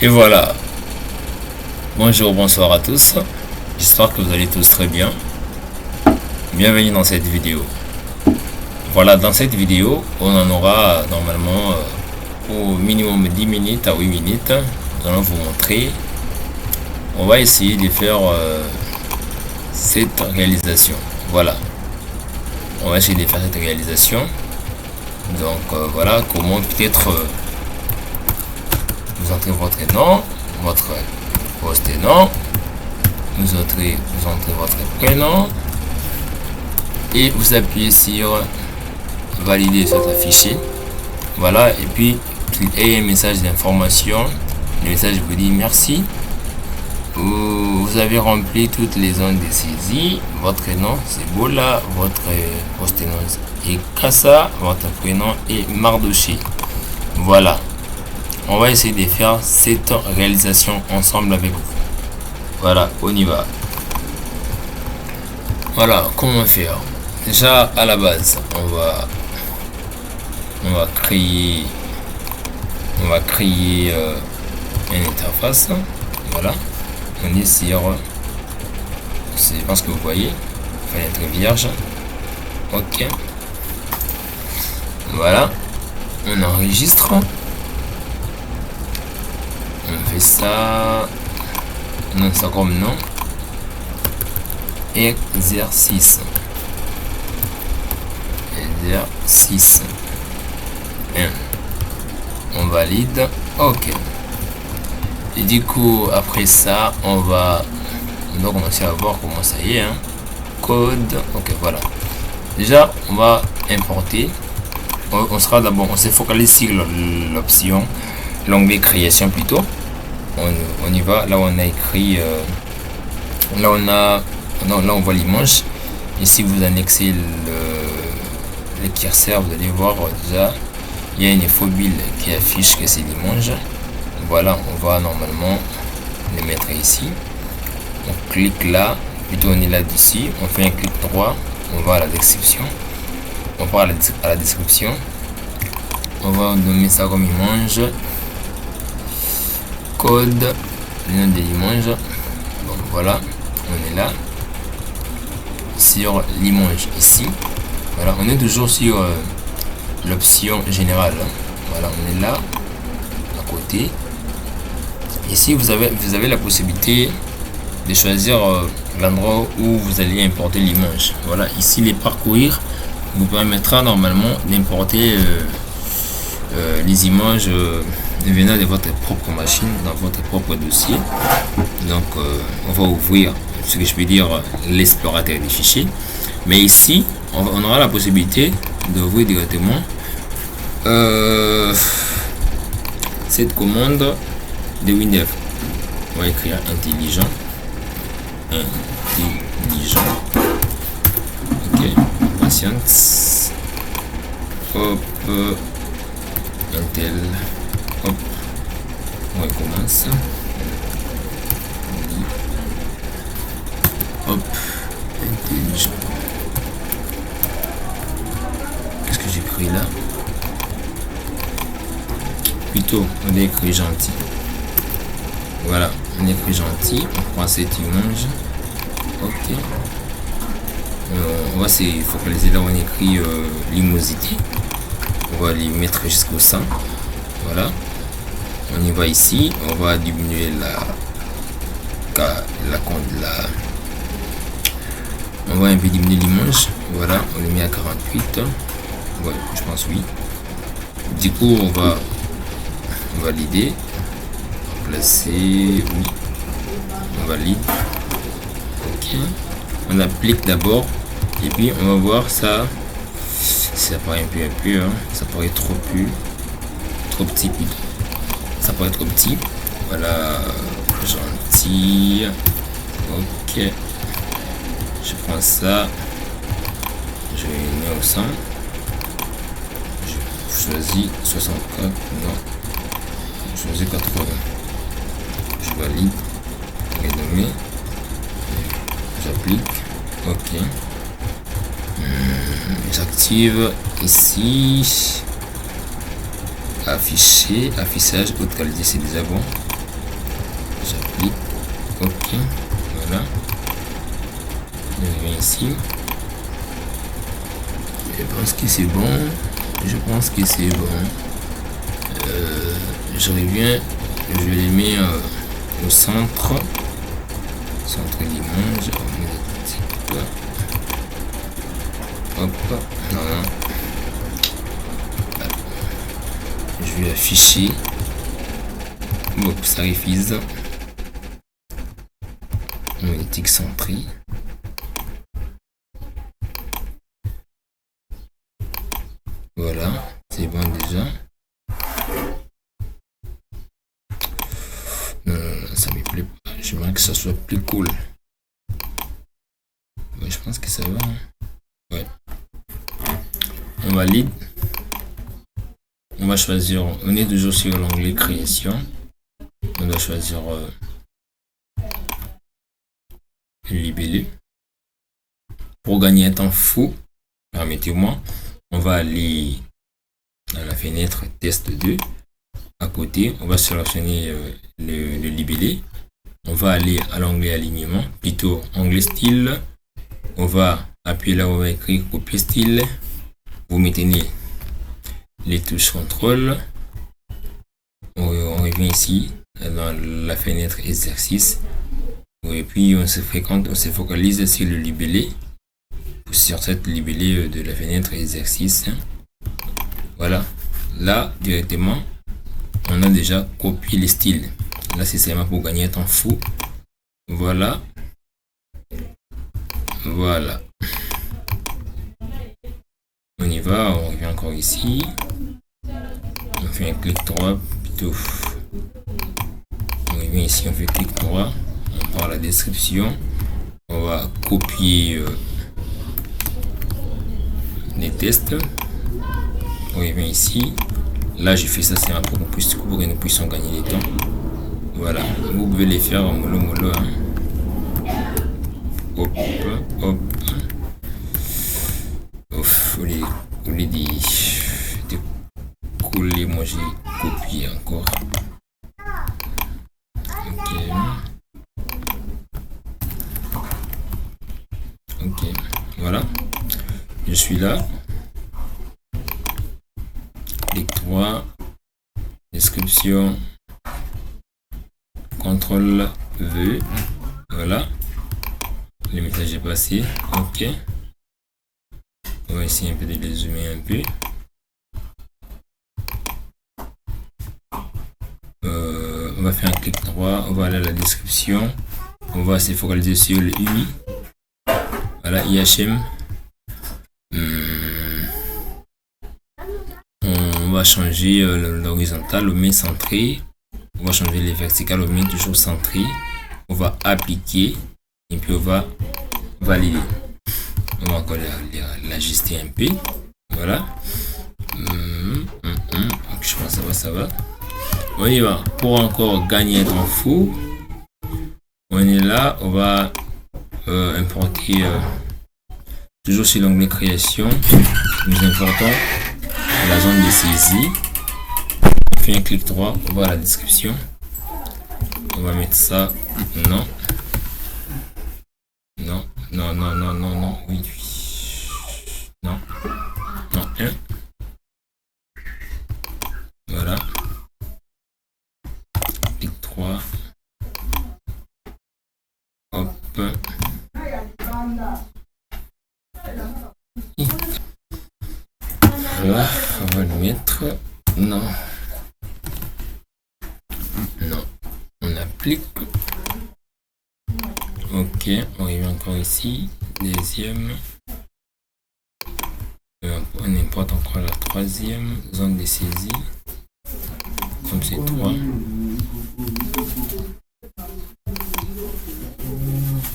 Et voilà, bonjour, bonsoir à tous, j'espère que vous allez tous très bien. Bienvenue dans cette vidéo. Voilà, dans cette vidéo, on en aura normalement au minimum 10 minutes à 8 minutes. Nous allons vous montrer, on va essayer de faire cette réalisation. Voilà, on va essayer de faire cette réalisation. Donc voilà comment peut-être vous entrez votre nom, votre post-nom, vous entrez votre prénom et vous appuyez sur valider cet fichier. Voilà, et puis il y a un message d'information. Le message vous dit merci, vous avez rempli toutes les zones de saisie. Votre nom c'est Bola, votre post-nom est Kassa, votre prénom est Mardoché. Voilà, on va essayer de faire cette réalisation ensemble avec vous. Voilà, on y va. Voilà, comment faire? Déjà à la base, on va créer une interface. Voilà, on est sur, c'est parce que vous voyez, fenêtre vierge. Ok, voilà, on enregistre, on fait ça, non, ça comme nom, exercice 1, on valide. Ok, et du coup après ça on va commencer à voir comment ça y est, hein. Code. Ok, voilà, déjà on va importer. On sera d'abord, on s'est focalisé sur l'option, l'onglet création plutôt. On y va, là on a écrit là on voit l'image. Ici vous annexez le curseur, vous allez voir déjà il y a une infobile qui affiche que c'est l'image. Voilà, on va normalement le mettre ici. On clique là, plutôt on est là dessus, on fait un clic droit, on va à la description, on part à la description, on va nommer ça comme image, code, le nom de l'image. Donc voilà, on est là sur l'image ici. Voilà, on est toujours sur l'option générale. Voilà, on est là à côté. Ici vous avez la possibilité de choisir l'endroit où vous allez importer l'image. Voilà, ici les parcourir vous permettra normalement d'importer les images venant de votre propre machine dans votre propre dossier. Donc on va ouvrir ce que je peux dire l'explorateur des fichiers, mais ici on aura la possibilité d'ouvrir directement cette commande de Windows. On va écrire intelligent. Ok, patience. Hop, Intel. Hop, on recommence. Hop, intelligent. Qu'est-ce que j'écris là? Plutôt, on a écrit gentil. Voilà, on écrit gentil. On prend cette image. Ok. On va se focaliser là où on écrit limosité. On va les mettre jusqu'au 100. Voilà. On y va ici. On va diminuer on va un peu diminuer l'image. Voilà, on le met à 48. Ouais, je pense oui. Du coup, on va valider. Placer, oui. On valide. Ok. On applique d'abord. Et puis on va voir ça. Ça paraît un peu, hein. Ça paraît trop petit plutôt. Ça paraît trop petit. Voilà, gentil. Ok. Je prends ça. Je mets au 100. Je choisis 64. Non. Je choisis 80. Je valide. Renommer. J'applique. Ok. J'active ici afficher, affichage, haute qualité, c'est déjà bon. j'applique, ok, voilà, je viens ici, je pense que c'est bon, je reviens, je les mets au centre d'image, hop, non, je vais afficher, hop, ça refuse, monétique centré, voilà, c'est bon déjà. Non, ça me plaît pas. J'aimerais que ça soit plus cool. Ouais, je pense que ça va. Ouais. On valide. On va choisir. On est toujours sur l'onglet création. On doit choisir le libellé. Pour gagner un temps fou, permettez-moi, on va aller dans la fenêtre test 2. À côté, on va sélectionner le libellé. On va aller à l'onglet alignement, plutôt onglet style. On va appuyer là où on va écrire copier style. Vous maintenez les touches contrôle. On revient ici dans la fenêtre exercice. Et puis on se focalise sur le libellé. Sur cette libellé de la fenêtre exercice. Voilà. Là, directement, on a déjà copié les styles. Là, c'est seulement pour gagner un temps fou. Voilà. Voilà. On y va, on revient encore ici. On fait un clic droit plutôt. On revient ici, on fait clic droit. On prend la description. On va copier les tests. On revient ici. Là, j'ai fait ça, c'est pour que nous puissions gagner du temps. Voilà, vous pouvez les faire en mollo. Hein. Hop. Au lieu de coller, moi j'ai copié encore. Ok, voilà. Je suis là. Clic droit, description, contrôle V, voilà, le message est passé, ok, on va essayer un peu de les zoomer un peu, on va faire un clic droit, on va aller à la description, on va se focaliser sur le UI, voilà, IHM, on va changer l'horizontal au main centré. On va changer les verticales au main toujours centré. On va appliquer et puis on va valider. On va encore l'ajuster un peu. Voilà. Je pense que ça va. On y va. Pour encore gagner un temps fou, on est là. On va importer toujours sur l'onglet création. Nous importons la zone de saisie. On fait un clic droit, on va à la description. On va mettre ça. Non. Oui. Non. 1. Voilà. Clic droit. Hop. Voilà, on va le mettre. Non, on applique. Ok, on revient encore ici. Deuxième. On importe encore la troisième zone de saisie. Comme c'est 3.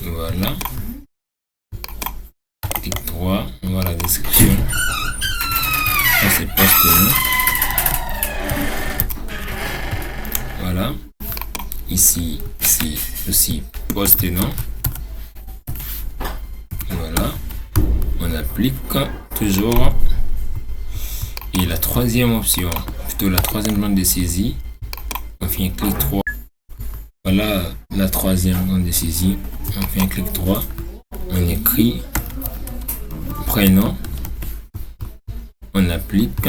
Voilà. Clic droit, on va à la description. Ça c'est poste nom. Voilà. Ici aussi poste nom. Voilà. On applique toujours. Et la troisième option, plutôt la troisième bande de saisie, on fait un clic droit. Voilà la troisième zone de saisie. On fait un clic droit, on écrit prénom, on applique,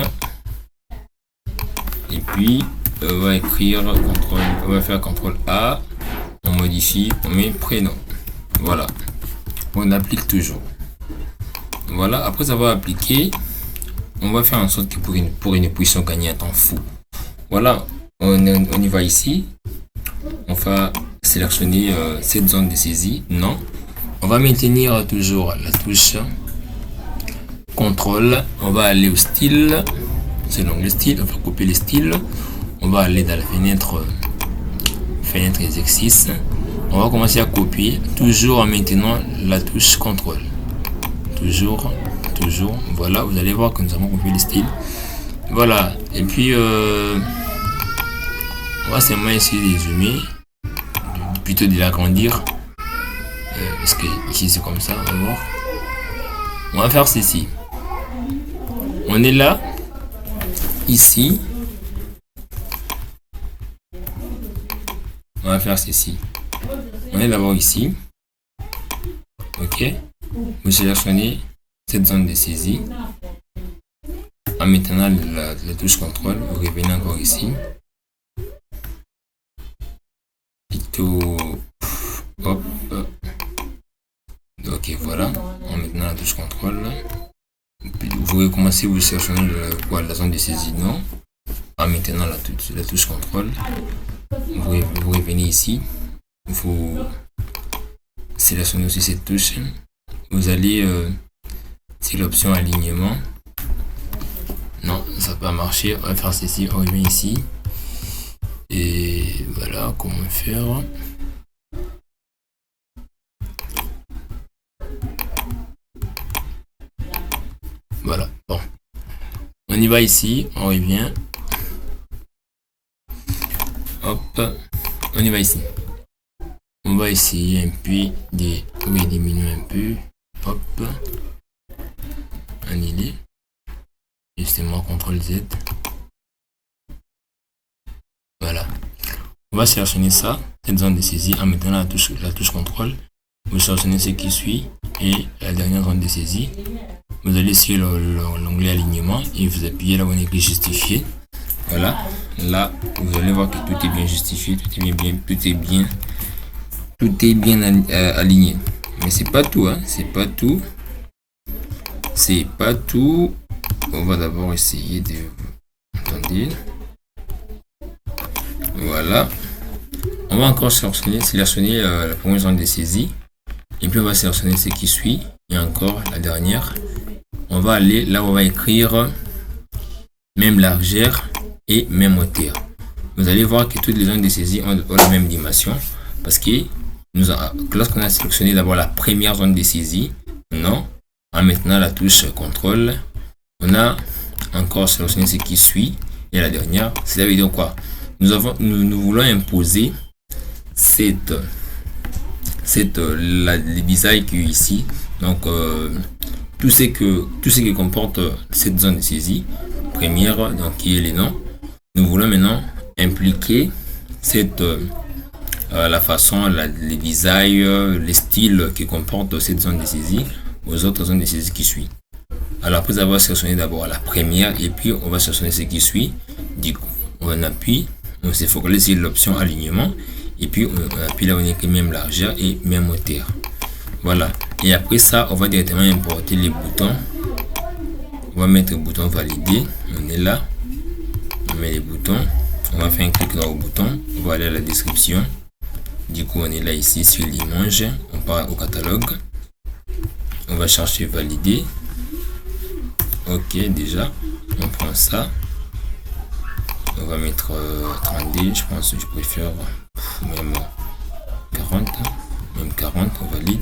et puis on va écrire contrôle, on va faire CTRL A, on modifie, on met prénom. Voilà, on applique toujours. Voilà, après avoir appliqué, on va faire en sorte que pour une puissions gagner un temps fou. Voilà, on y va ici. On va sélectionner cette zone de saisie. Non. On va maintenir toujours la touche CTRL. On va aller au style. C'est l'onglet style. On va copier le style. On va aller dans la fenêtre exercice. On va commencer à copier toujours en maintenant la touche CTRL. Toujours. Voilà, vous allez voir que nous avons copié le style. Voilà. Et puis on va seulement essayer de zoomer, plutôt de l'agrandir, parce que ici c'est comme ça. On va voir. On va faire ceci. On est là, ici. On va faire ceci. On est d'abord ici. Ok. Vous sélectionnez cette zone de saisie. En maintenant la touche CTRL, vous revenez encore ici. Hop. Ok, voilà. En maintenant la touche CTRL. Puis vous recommencez, vous sélectionnez la zone de saisie, non. En maintenant la touche CTRL. Vous revenez ici. Vous sélectionnez aussi cette touche. Vous allez sur l'option alignement. Non, ça n'a pas marché. On va faire ceci. On revient ici. Et voilà comment faire. Voilà. Bon. On y va ici. On revient. Hop. On y va ici. On va essayer un peu de diminuer un peu. Hop. Annuler. Justement, CTRL Z. Voilà. On va sélectionner ça, cette zone de saisie, en mettant la touche CTRL. Vous sélectionnez ce qui suit et la dernière zone de saisie. Vous allez sur l'onglet alignement et vous appuyez là où on est écrit justifier. Voilà. Là, vous allez voir que tout est bien justifié, tout est bien aligné. Mais c'est pas tout, hein. C'est pas tout. On va d'abord essayer de... Attendez. Voilà. On va encore sélectionner la première zone de saisie. Et puis on va sélectionner ce qui suit. Et encore la dernière. On va aller là où on va écrire même largeur et même hauteur. Vous allez voir que toutes les zones de saisie ont la même dimension. Parce que lorsqu'on a sélectionné d'abord la première zone de saisie, non, en maintenant la touche CTRL, on a encore sélectionné ce qui suit et la dernière. Cela veut dire quoi? Nous voulons imposer les bisailles qui est ici. Donc tout ce que comporte cette zone de saisie première, donc qui est les noms. Nous voulons maintenant impliquer la façon, les bisailles, les styles qui comportent cette zone de saisie aux autres zones de saisie qui suit. Alors après avoir sélectionné d'abord la première et puis on va sélectionner ce qui suit. Du coup, on appuie, on se focalise sur l'option alignement et puis on appuie là où on écrit même largeur et même hauteur. Voilà. Et après ça, on va directement importer les boutons. On va mettre le bouton valider. On est là. On met les boutons. On va faire un clic dans le bouton. On va aller à la description. Du coup, on est là ici sur l'image. On part au catalogue. On va chercher valider. Ok, déjà. On prend ça. On va mettre 30D. Je pense que je préfère même 40. Même 40. On valide.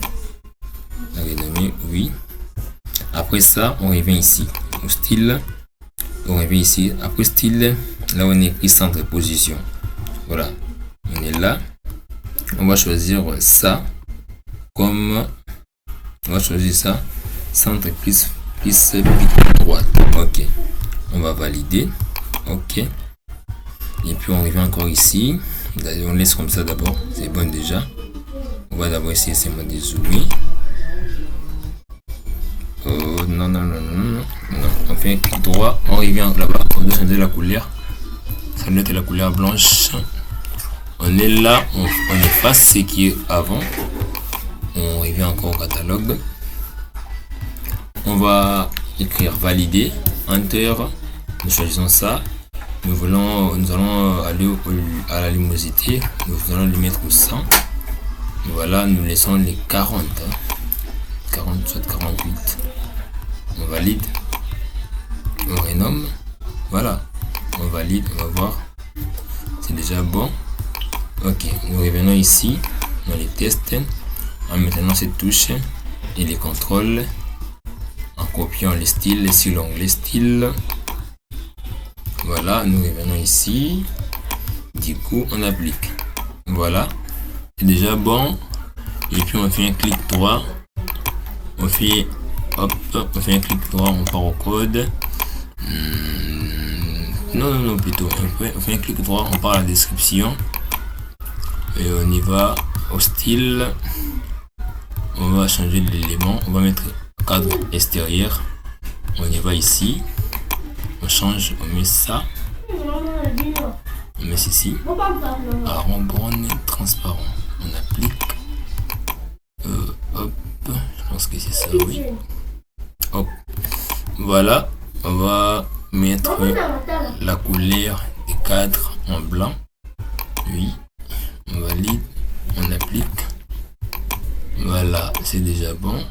La renommée, oui. Après ça, on revient ici au style. On revient ici. Après style, là on est écrit centre de position. Voilà. On est là. On va choisir ça comme... On va choisir ça. Centre plus pic droite. Ok. On va valider. Ok. Et puis on revient encore ici. On laisse comme ça d'abord, c'est bon déjà. On va d'abord essayer seulement de zoomer. Non, on fait un clic droit, on revient là-bas, on doit changer la couleur. Ça doit être la couleur blanche. On est là, on efface ce qui est avant. On revient encore au catalogue. On va écrire valider, enter. Nous choisissons ça. Nous allons aller à la luminosité. Nous allons lui mettre 100. Voilà, nous laissons les 40. 40, soit 48. On valide. On renomme. Voilà. On valide. On va voir. C'est déjà bon. Ok. Nous revenons ici dans les tests. En maintenant cette touche et les contrôles. En copiant les styles sur l'onglet style. Voilà. Nous revenons ici. Du coup, on applique. Voilà. C'est déjà bon. Et puis on fait un clic droit. On fait un clic droit, on part au code. Non, plutôt. On fait un clic droit, on part à la description. Et on y va au style. On va changer l'élément. On va mettre cadre extérieur. On y va ici. On change, on met ça. On met ceci. Marron brun transparent. On applique. Hop. Je pense que c'est ça, oui. Hop. Voilà. On va mettre la couleur des cadres en blanc. Oui. On valide. On applique. Voilà. C'est déjà bon.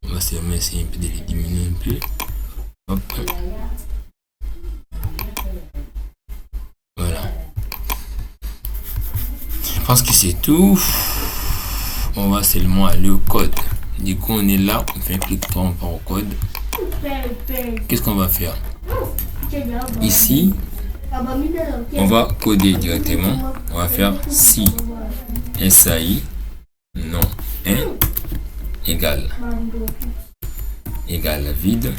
On va essayer un peu de les diminuer un peu. Hop. Voilà. Je pense que c'est tout. On va seulement aller au code. Du coup, on est là, on fait un clic droit, on part au code. Qu'est-ce qu'on va faire? Ici, on va coder directement. On va faire si SAI non 1 égale vide.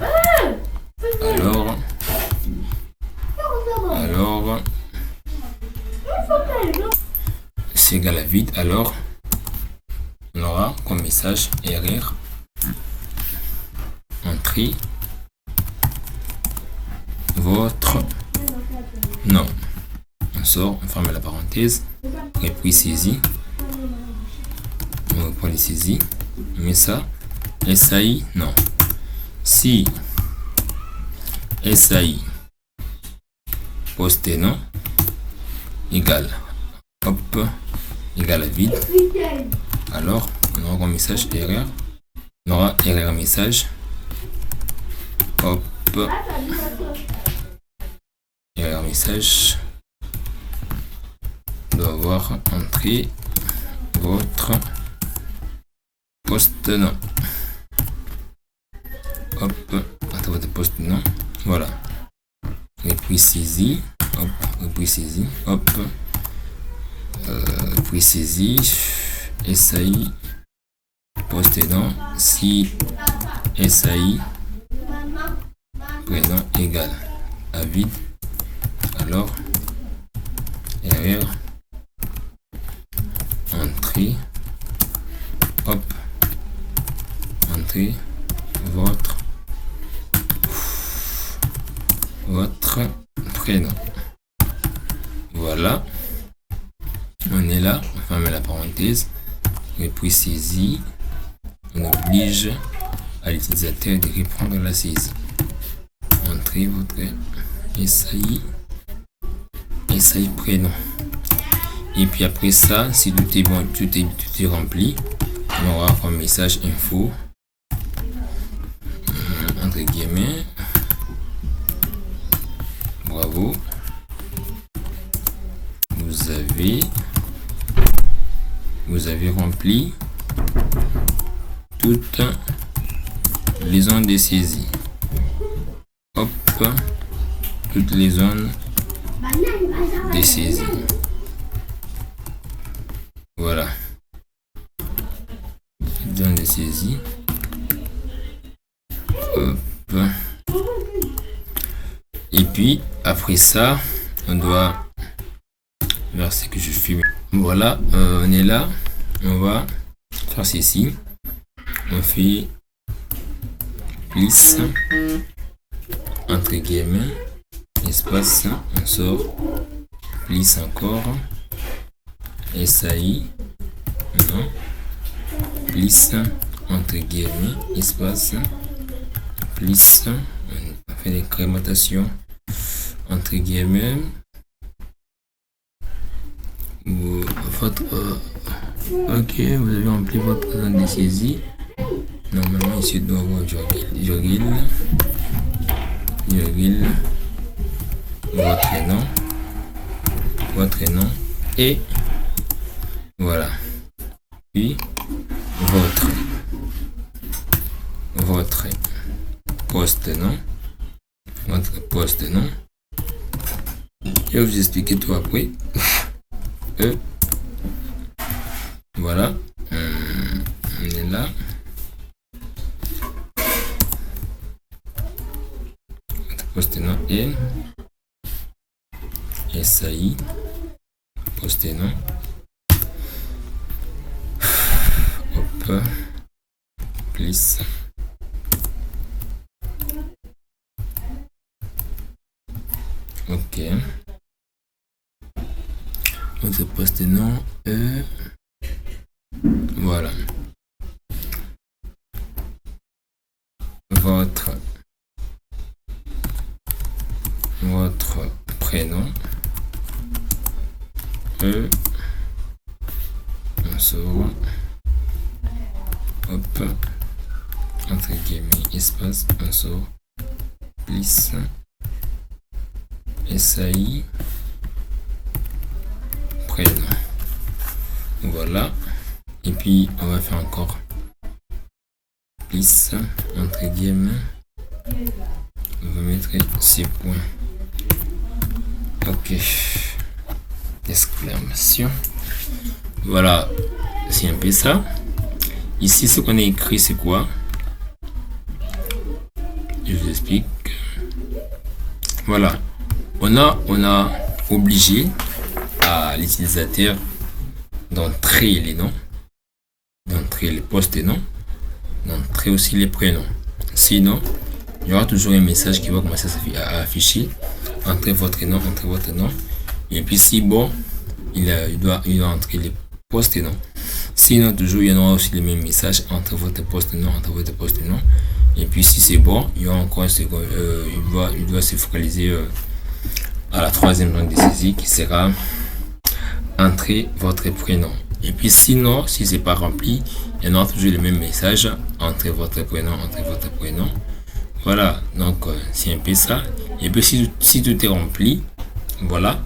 Alors c'est égal à vide. Alors on aura comme message erreur entrée votre nom. On sort, on ferme la parenthèse et puis saisie. On reprend les saisies, on met ça. SAI non. Si SAI poste non égale à vide. Alors, on aura un message erreur. On aura erreur message. Hop. Erreur message. On doit avoir entré votre poste nom. Hop. Entre votre poste nom. Voilà. Et puis saisie. Hop. Et puis saisie. Hop. Puis saisie. SAI poste nom si SAI prénom égal à vide. Alors erreur entrée. Hop. Entrée votre prénom. Voilà. On est là, on ferme la parenthèse. Et puis saisie, on oblige à l'utilisateur de reprendre la saisie. Entrez votre SAI prénom. Et puis après ça, si tout est bon, tout est rempli, on aura un message info entre guillemets. Bravo, vous avez rempli toutes les zones de saisie. Hop, toutes les zones de saisie. Voilà. Zones de saisie. Hop. Et puis après ça, on doit faire ce que je fais. Voilà, on est là. On va faire ceci. On fait plus entre guillemets espace, on sort plus encore SAI, non, plus entre guillemets espace plus, on fait l'incrémentation entre guillemets votre ok, vous avez rempli votre zone de saisie. Normalement ici il doit avoir virgule, votre nom et voilà, puis votre poste-nom, je vais vous expliquer tout après. Voilà, on est là. Poste-nom et SAI, poste-nom, hop, plus, ok, votre poste-nom, voilà, votre prénom, on sort, hop, entre guillemets, espace, on sort, plus, SAI, prénom, voilà, et puis on va faire encore plus, entre guillemets, on va mettre ces points. Ok, exclamation. Voilà, c'est un peu ça. Ici, ce qu'on a écrit, c'est quoi? Je vous explique. Voilà, on a obligé à l'utilisateur d'entrer les noms, d'entrer les postes et noms, d'entrer aussi les prénoms. Sinon, il y aura toujours un message qui va commencer à afficher. Entrez votre nom, et puis si bon, il doit entrer les postes et noms. Sinon, toujours, il y en aura aussi le même message entre votre poste et nom, et puis si c'est bon, il y aura encore un second, il doit se focaliser à la troisième langue de saisie qui sera entrez votre prénom. Et puis sinon, si c'est pas rempli, il y en aura toujours le même message entrez votre prénom. Voilà, donc c'est un peu ça. Et puis si tout est rempli, voilà,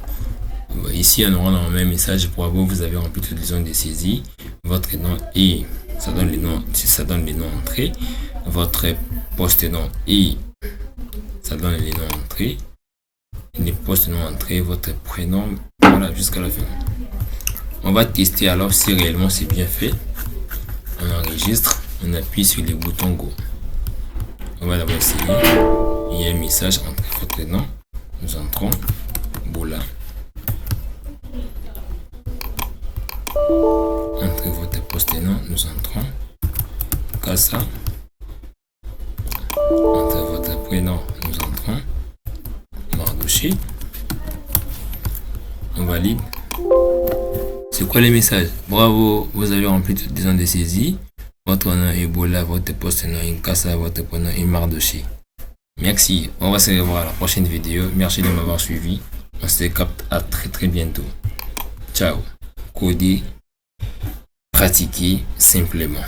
ici on aura le même message pour vous, vous avez rempli toutes les zones de saisie, votre nom et ça donne les noms, entrés, votre poste-nom et ça donne les noms entrés, les postes-noms entrés, votre prénom, voilà, jusqu'à la fin. On va tester alors si réellement c'est bien fait. On enregistre, on appuie sur les boutons Go. On va d'abord essayer. Il y a un message entre votre nom. Nous entrons. Boula. Entre votre poste et nom. Nous entrons. Kassa. Entre votre prénom. Nous entrons. Mardouchi. On valide. C'est quoi les messages? Bravo, vous avez rempli toutes les zones de saisie. Votre nom est Boula, votre poste nom est Kassa, votre prénom est Mardouchi. Merci, on va se revoir à la prochaine vidéo. Merci de m'avoir suivi. On se capte à très bientôt. Ciao. Coder, pratiquer simplement.